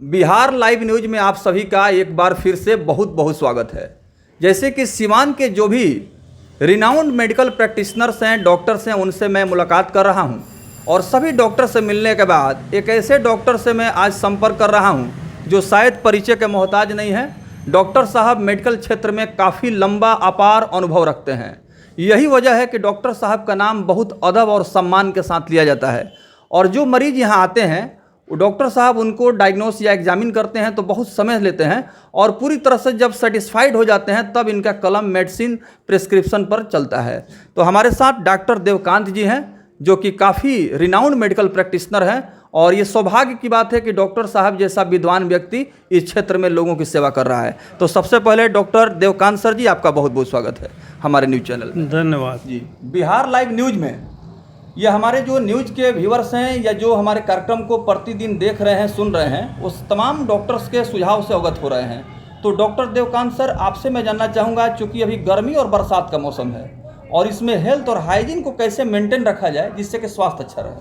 Bihar live news में आप सभी का एक बार फिर से बहुत बहुत स्वागत है। जैसे कि सिवान के जो भी रिनाउंड मेडिकल प्रैक्टिशनर्स हैं, डॉक्टर्स हैं, उनसे मैं मुलाकात कर रहा हूं और सभी डॉक्टर से मिलने के बाद एक ऐसे डॉक्टर से मैं आज संपर्क कर रहा हूं जो शायद परिचय के मोहताज नहीं है। डॉक्टर साहब मेडिकल क्षेत्र में काफ़ी लंबा अपार अनुभव रखते हैं। यही वजह है कि डॉक्टर साहब का नाम बहुत अदब और सम्मान के साथ लिया जाता है और जो मरीज़ यहाँ आते हैं वो डॉक्टर साहब उनको डायग्नोस या एग्जामिन करते हैं तो बहुत समय लेते हैं और पूरी तरह से जब सेटिस्फाइड हो जाते हैं तब इनका कलम मेडिसिन प्रिस्क्रिप्शन पर चलता है। तो हमारे साथ डॉक्टर देवकांत जी हैं जो कि काफ़ी रिनाउंड मेडिकल प्रैक्टिशनर हैं और ये सौभाग्य की बात है कि डॉक्टर साहब जैसा विद्वान व्यक्ति इस क्षेत्र में लोगों की सेवा कर रहा है। तो सबसे पहले डॉक्टर देवकांत सर जी, आपका बहुत बहुत स्वागत है हमारे न्यूज़ चैनल में। धन्यवाद जी। बिहार लाइव न्यूज़ में ये हमारे जो न्यूज़ के व्यूअर्स हैं या जो हमारे कार्यक्रम को प्रतिदिन देख रहे हैं, सुन रहे हैं, उस तमाम डॉक्टर्स के सुझाव से अवगत हो रहे हैं। तो डॉक्टर देवकांत सर, आपसे मैं जानना चाहूँगा, चूँकि अभी गर्मी और बरसात का मौसम है और इसमें हेल्थ और हाइजीन को कैसे मेंटेन रखा जाए जिससे कि स्वास्थ्य अच्छा रहे।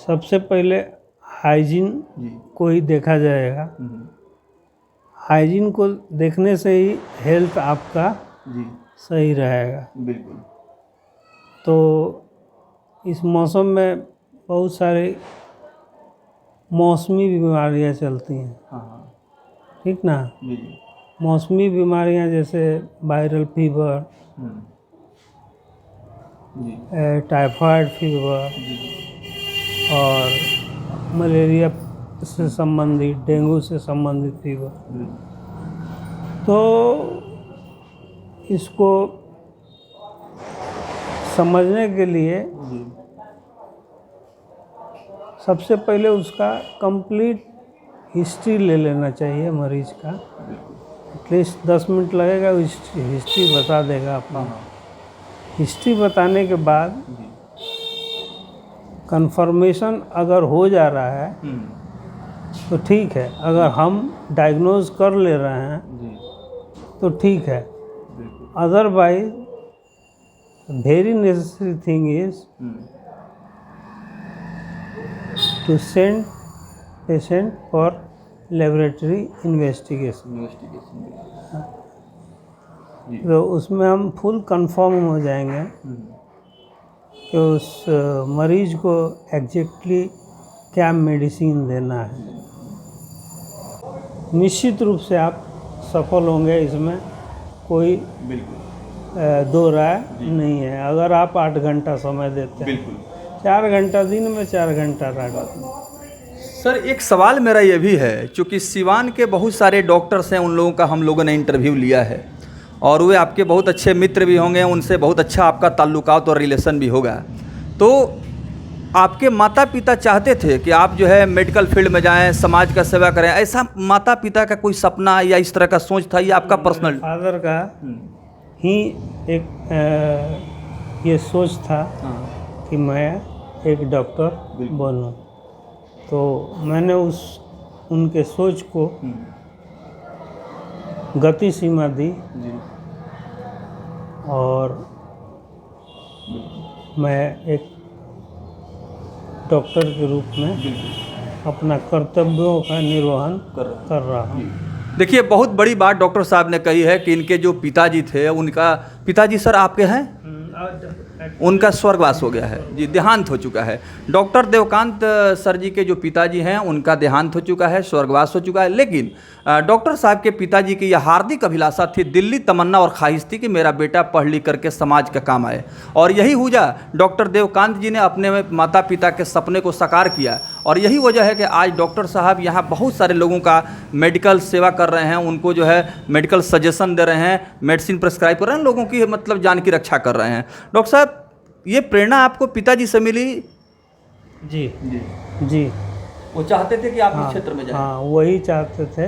सबसे पहले हाइजीन को ही देखा जाएगा। हाइजीन को देखने से ही हेल्थ आपका सही रहेगा। बिल्कुल। तो इस मौसम में बहुत सारी मौसमी बीमारियां चलती हैं। हाँ, ठीक ना। जी। मौसमी बीमारियां जैसे वायरल फीवर, जी। टाइफाइड फीवर और मलेरिया से संबंधित, डेंगू से संबंधित फीवर। तो इसको समझने के लिए सबसे पहले उसका कंप्लीट हिस्ट्री ले लेना चाहिए मरीज का। एटलीस्ट 10 मिनट लगेगा, हिस्ट्री बता देगा अपना। हिस्ट्री बताने के बाद कंफर्मेशन अगर हो जा रहा है तो ठीक है, अगर हम डायग्नोज कर ले रहे हैं तो ठीक है। Otherwise very necessary thing is to send patient for laboratory investigation. तो उसमें हम फुल कंफर्म हो जाएंगे कि उस मरीज को एग्जैक्टली क्या मेडिसिन देना है। निश्चित रूप से आप सफल होंगे, इसमें कोई दो राय नहीं है। अगर आप 8 घंटा समय देते हैं, 4 घंटा दिन में, 4 घंटा रात में। सर, एक सवाल मेरा ये भी है, चूँकि सिवान के बहुत सारे डॉक्टर्स हैं, उन लोगों का हम लोगों ने इंटरव्यू लिया है और वे आपके बहुत अच्छे मित्र भी होंगे, उनसे बहुत अच्छा आपका ताल्लुकात और रिलेशन भी होगा। तो आपके माता पिता चाहते थे कि आप जो है मेडिकल फील्ड में जाएं, समाज का सेवा करें, ऐसा माता पिता का कोई सपना या इस तरह का सोच था या आपका पर्सनल? फादर का ही एक ये सोच था कि मैं एक डॉक्टर बनूं। तो मैंने उनके सोच को गति सीमा दी और मैं एक डॉक्टर के रूप में अपना कर्तव्यों का निर्वहन कर रहा हूँ। देखिए, बहुत बड़ी बात डॉक्टर साहब ने कही है कि इनके जो पिताजी थे, उनका पिताजी सर आपके हैं, उनका स्वर्गवास हो गया है जी, देहांत हो चुका है। डॉक्टर देवकांत सर जी के जो पिताजी हैं उनका देहांत हो चुका है, स्वर्गवास हो चुका है। लेकिन डॉक्टर साहब के पिताजी की यह हार्दिक अभिलाषा थी, दिल्ली तमन्ना और ख्वाहिश थी कि मेरा बेटा पढ़ लिख करके समाज का काम आए और यही हुआ। डॉक्टर देवकांत जी ने अपने माता पिता के सपने को साकार किया और यही वजह है कि आज डॉक्टर साहब यहाँ बहुत सारे लोगों का मेडिकल सेवा कर रहे हैं, उनको जो है मेडिकल सजेशन दे रहे हैं, मेडिसिन प्रिस्क्राइब कर रहे हैं, लोगों की मतलब जान की रक्षा कर रहे हैं। डॉक्टर साहब, ये प्रेरणा आपको पिताजी से मिली? जी जी जी। वो चाहते थे कि आप इस क्षेत्र में जाएं? हाँ, वही चाहते थे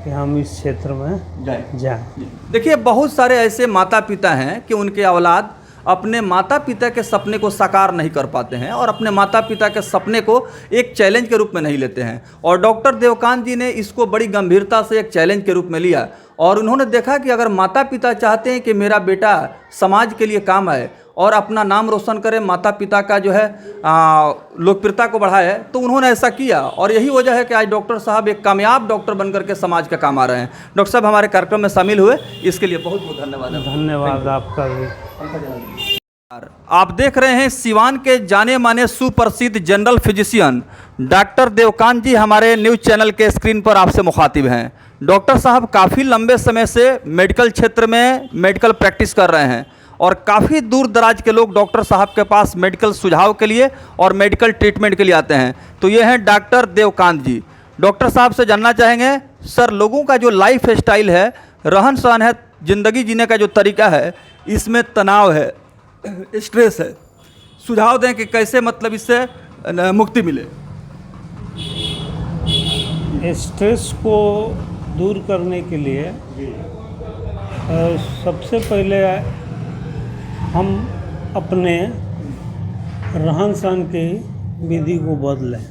कि हम इस क्षेत्र में जाएं। देखिए, बहुत सारे ऐसे माता पिता हैं कि उनके औलाद अपने माता पिता के सपने को साकार नहीं कर पाते हैं और अपने माता पिता के सपने को एक चैलेंज के रूप में नहीं लेते हैं। और डॉक्टर देवकांत जी ने इसको बड़ी गंभीरता से एक चैलेंज के रूप में लिया और उन्होंने देखा कि अगर माता पिता चाहते हैं कि मेरा बेटा समाज के लिए काम आए और अपना नाम रोशन करें, माता पिता का जो है लोकप्रियता को बढ़ाए, तो उन्होंने ऐसा किया और यही वजह है कि आज डॉक्टर साहब एक कामयाब डॉक्टर बनकर के समाज का काम आ रहे हैं। डॉक्टर साहब हमारे कार्यक्रम में शामिल हुए, इसके लिए बहुत बहुत धन्यवाद। धन्यवाद आपका भी। आप देख रहे हैं सिवान के जाने माने सुप्रसिद्ध जनरल फिजिशियन डॉक्टर देवकांत जी हमारे न्यूज़ चैनल के स्क्रीन पर आपसे मुखातिब हैं। डॉक्टर साहब काफ़ी लंबे समय से मेडिकल क्षेत्र में मेडिकल प्रैक्टिस कर रहे हैं और काफ़ी दूर दराज के लोग डॉक्टर साहब के पास मेडिकल सुझाव के लिए और मेडिकल ट्रीटमेंट के लिए आते हैं। तो ये हैं डॉक्टर देवकांत जी। डॉक्टर साहब से जानना चाहेंगे, सर लोगों का जो लाइफ स्टाइल है, रहन सहन है, ज़िंदगी जीने का जो तरीका है, इसमें तनाव है, स्ट्रेस है, सुझाव दें कि कैसे मतलब इससे मुक्ति मिले। स्ट्रेस को दूर करने के लिए सबसे पहले हम अपने रहन सहन की विधि को बदलें।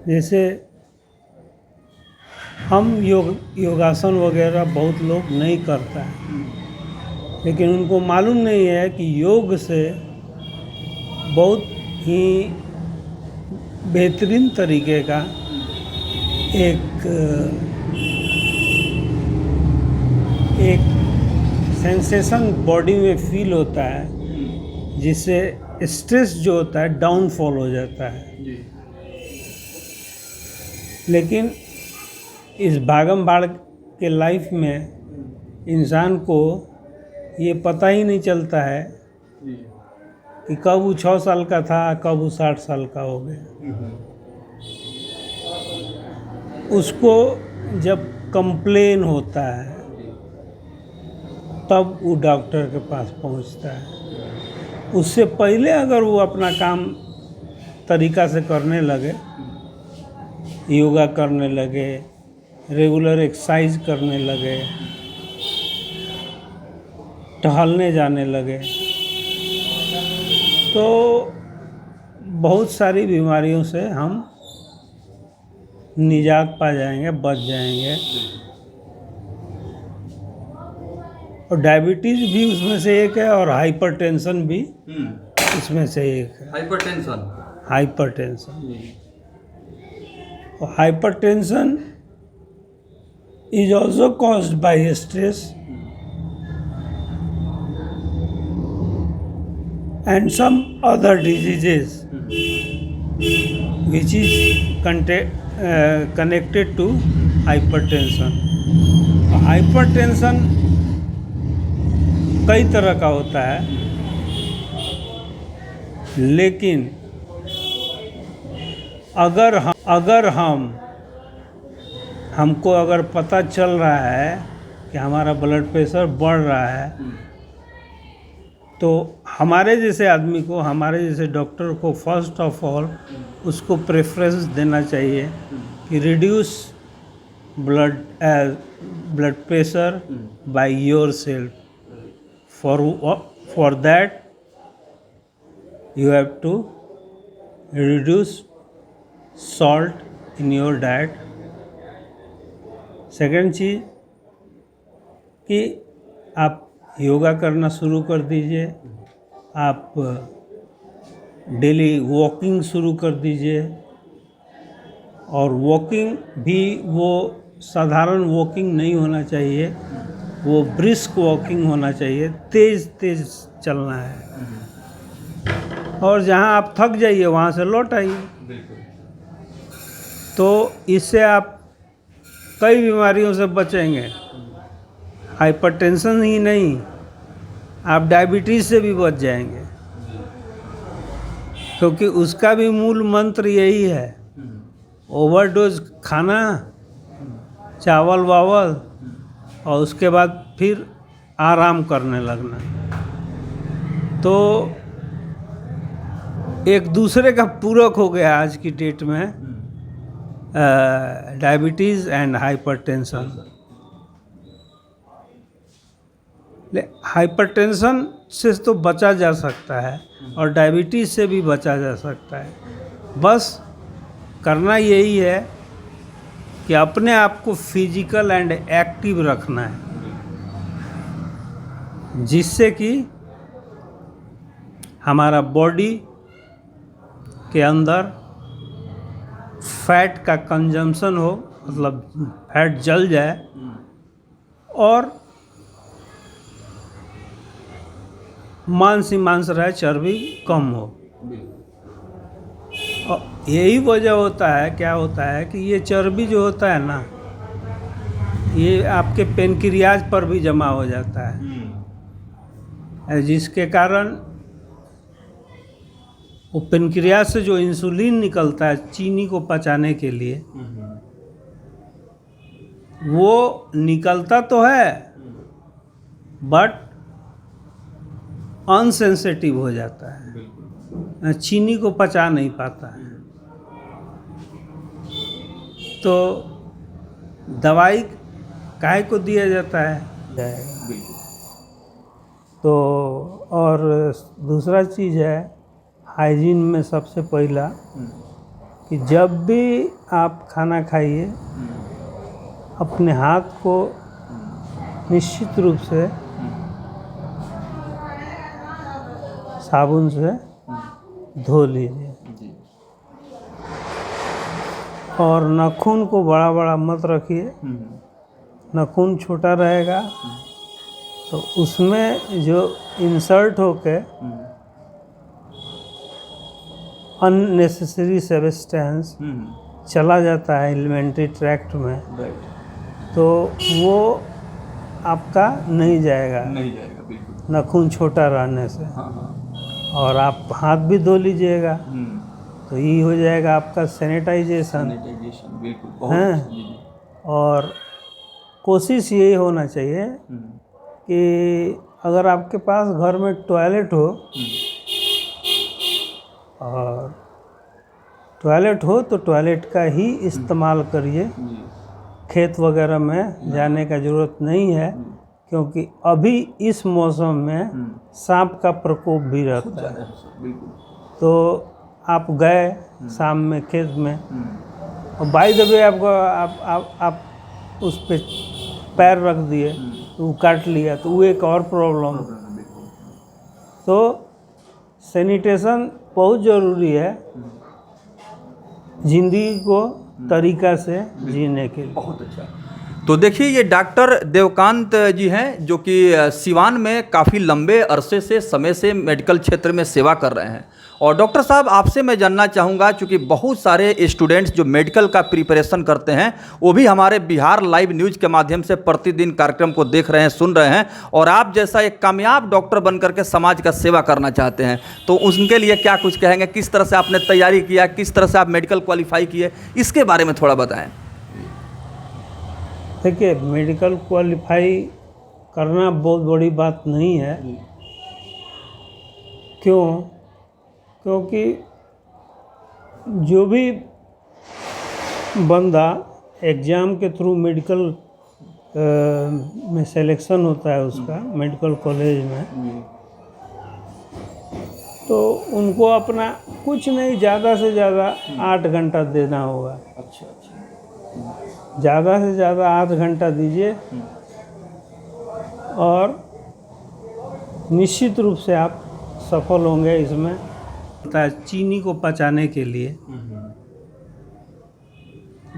जैसे हम योगासन वगैरह बहुत लोग नहीं करता है, लेकिन उनको मालूम नहीं है कि योग से बहुत ही बेहतरीन तरीके का एक सेंसेशन बॉडी में फील होता है, जिससे स्ट्रेस जो होता है डाउनफॉल हो जाता है। लेकिन इस भागम भाड़ के लाइफ में इंसान को ये पता ही नहीं चलता है कि कब वो 6 साल का था, कब वो 60 साल का हो गया। उसको जब कंप्लेन होता है तब वो डॉक्टर के पास पहुंचता है। उससे पहले अगर वो अपना काम तरीका से करने लगे, योगा करने लगे, रेगुलर एक्सरसाइज करने लगे, टहलने जाने लगे, तो बहुत सारी बीमारियों से हम निजात पा जाएंगे, बच जाएंगे। और डायबिटीज़ भी उसमें से एक है और हाइपरटेंशन भी इसमें से एक है। हाइपरटेंशन और hypertension is also caused by stress and some other diseases which is connected to hypertension. Hypertension कई तरह का होता है, लेकिन अगर हमको अगर पता चल रहा है कि हमारा ब्लड प्रेशर बढ़ रहा है, तो हमारे जैसे आदमी को, हमारे जैसे डॉक्टर को फर्स्ट ऑफ ऑल उसको प्रेफरेंस देना चाहिए कि reduce blood pressure by your self. For that you have to reduce salt in your diet. Second चीज़ कि आप योगा करना शुरू कर दीजिए, आप डेली वॉकिंग शुरू कर दीजिए। और वॉकिंग भी वो साधारण वॉकिंग नहीं होना चाहिए, वो ब्रिस्क वॉकिंग होना चाहिए, तेज़ तेज़ चलना है। और जहाँ आप थक जाइए वहाँ से लौट आइए। तो इससे आप कई बीमारियों से बचेंगे। हाइपरटेंशन ही नहीं, आप डायबिटीज़ से भी बच जाएंगे, क्योंकि उसका भी मूल मंत्र यही है, ओवरडोज खाना, चावल वावल, और उसके बाद फिर आराम करने लगना। तो एक दूसरे का पूरक हो गया आज की डेट में डायबिटीज़ एंड हाइपरटेंशन। हाइपरटेंशन से तो बचा जा सकता है और डायबिटीज़ से भी बचा जा सकता है। बस करना यही है कि अपने आप को फिजिकल एंड एक्टिव रखना है, जिससे कि हमारा बॉडी के अंदर फैट का कंजम्पशन हो, मतलब फैट जल जाए और मांस ही मांस रहे, चर्बी कम हो। और यही वजह होता है, क्या होता है कि ये चर्बी जो होता है ना, ये आपके पेनक्रियाज पर भी जमा हो जाता है, जिसके कारण वो पेनक्रियाज से जो इंसुलिन निकलता है चीनी को पचाने के लिए, वो निकलता तो है बट अनसेंसिटिव हो जाता है, चीनी को पचा नहीं पाता है। तो दवाई काहे को दिया जाता है तो। और दूसरा चीज़ है हाइजीन में, सबसे पहला कि जब भी आप खाना खाइए अपने हाथ को निश्चित रूप से साबुन से धो लीजिए और नाखून को बड़ा बड़ा मत रखिए। नाखून छोटा रहेगा तो उसमें जो इंसर्ट होके अननेसेसरी सब्सटेंस चला जाता है एलिमेंट्री ट्रैक्ट में, तो वो आपका नहीं जाएगा बिल्कुल। नाखून छोटा रहने से। और आप हाथ भी धो लीजिएगा तो ये हो जाएगा आपका सैनिटाइजेशन, बिल्कुल हैं। और कोशिश यही होना चाहिए कि अगर आपके पास घर में टॉयलेट हो और टॉयलेट हो तो टॉयलेट का ही इस्तेमाल करिए, खेत वगैरह में जाने का ज़रूरत नहीं है, क्योंकि अभी इस मौसम में सांप का प्रकोप भी रहता है। तो आप गए शाम में खेत में और बाय द वे आपको आप उस पे पैर रख दिए तो वो काट लिया, तो वो एक और प्रॉब्लम। तो सैनिटेशन बहुत ज़रूरी है ज़िंदगी को तरीका से जीने के लिए। बहुत अच्छा। तो देखिए ये डॉक्टर देवकांत जी हैं जो कि सिवान में काफ़ी लंबे अरसे से समय से मेडिकल क्षेत्र में सेवा कर रहे हैं। और डॉक्टर साहब आपसे मैं जानना चाहूँगा, चूँकि बहुत सारे स्टूडेंट्स जो मेडिकल का प्रिपरेशन करते हैं वो भी हमारे बिहार लाइव न्यूज़ के माध्यम से प्रतिदिन कार्यक्रम को देख रहे हैं, सुन रहे हैं, और आप जैसा एक कामयाब डॉक्टर बनकर के समाज का सेवा करना चाहते हैं, तो उनके लिए क्या कुछ कहेंगे? किस तरह से आपने तैयारी किया, किस तरह से आप मेडिकल क्वालिफाई किए, इसके बारे में थोड़ा बताएँ। देखिए, मेडिकल क्वालिफाई करना बहुत बड़ी बात नहीं है। क्यों? क्योंकि जो भी बंदा एग्ज़ाम के थ्रू मेडिकल में सिलेक्शन होता है उसका मेडिकल कॉलेज में, तो उनको अपना कुछ नहीं, ज़्यादा से ज़्यादा 8 घंटा देना होगा। अच्छा। ज़्यादा से ज़्यादा 8 घंटा दीजिए और निश्चित रूप से आप सफल होंगे इसमें। चीनी को पचाने के लिए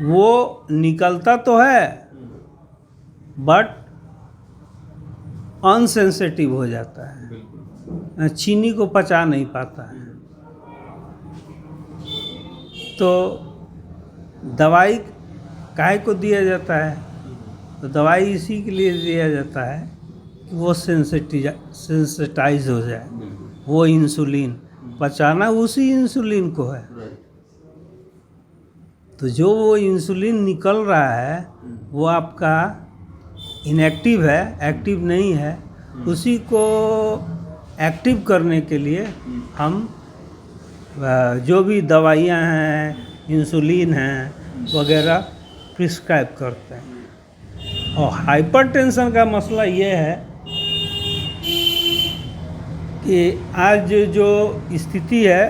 वो निकलता तो है बट अनसेंसिटिव हो जाता है, चीनी को पचा नहीं पाता है। तो दवाई काहे को दिया जाता है? तो दवाई इसी के लिए दिया जाता है कि वो सेंसिटाइज हो जाए, वो इंसुलिन पचाना उसी इंसुलिन को है। तो जो वो इंसुलिन निकल रहा है वो आपका इनएक्टिव है, एक्टिव नहीं है। उसी को एक्टिव करने के लिए हम जो भी दवाइयाँ हैं, इंसुलिन हैं वगैरह प्रिस्क्राइब करते हैं। और हाइपरटेंशन का मसला ये है कि आज जो स्थिति है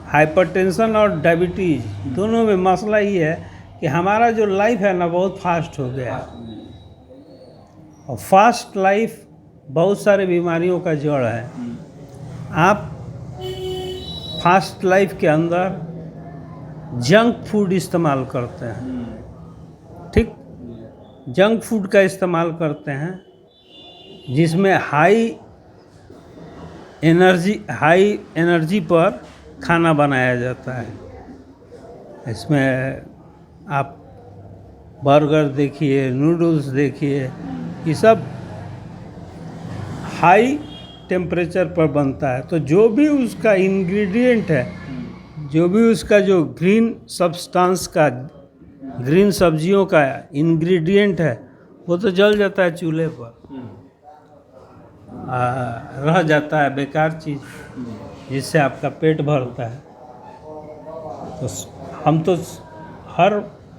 हाइपरटेंशन और डायबिटीज़ दोनों में मसला ये है कि हमारा जो लाइफ है ना बहुत फास्ट हो गया है। और फास्ट लाइफ बहुत सारे बीमारियों का जड़ है। आप फास्ट लाइफ के अंदर जंक फूड इस्तेमाल करते हैं, ठीक, जंक फूड का इस्तेमाल करते हैं जिसमें हाई एनर्जी पर खाना बनाया जाता है। इसमें आप बर्गर देखिए, नूडल्स देखिए, ये सब हाई टेम्परेचर पर बनता है। तो जो भी उसका इंग्रेडिएंट है, जो भी उसका जो ग्रीन सब्सटेंस का, ग्रीन सब्जियों का इंग्रेडिएंट है, वो तो जल जाता है चूल्हे पर, रह जाता है बेकार चीज़, जिससे आपका पेट भरता है। तो हम तो हर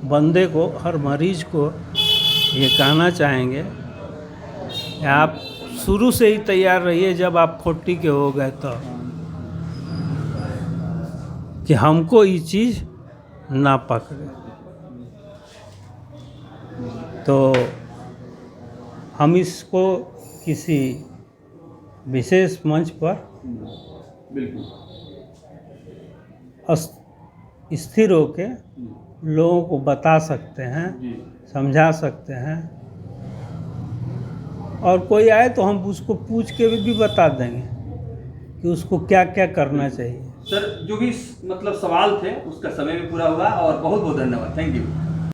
बंदे को, हर मरीज को ये कहना चाहेंगे कि आप शुरू से ही तैयार रहिए, जब आप 40 के हो गए तो, कि हमको ये चीज़ ना पकड़े। तो हम इसको किसी विशेष मंच पर स्थिर होके लोगों को बता सकते हैं, समझा सकते हैं, और कोई आए तो हम उसको पूछ के भी बता देंगे कि उसको क्या क्या करना चाहिए। सर, जो भी मतलब सवाल थे उसका समय भी पूरा हुआ, और बहुत बहुत धन्यवाद, थैंक यू।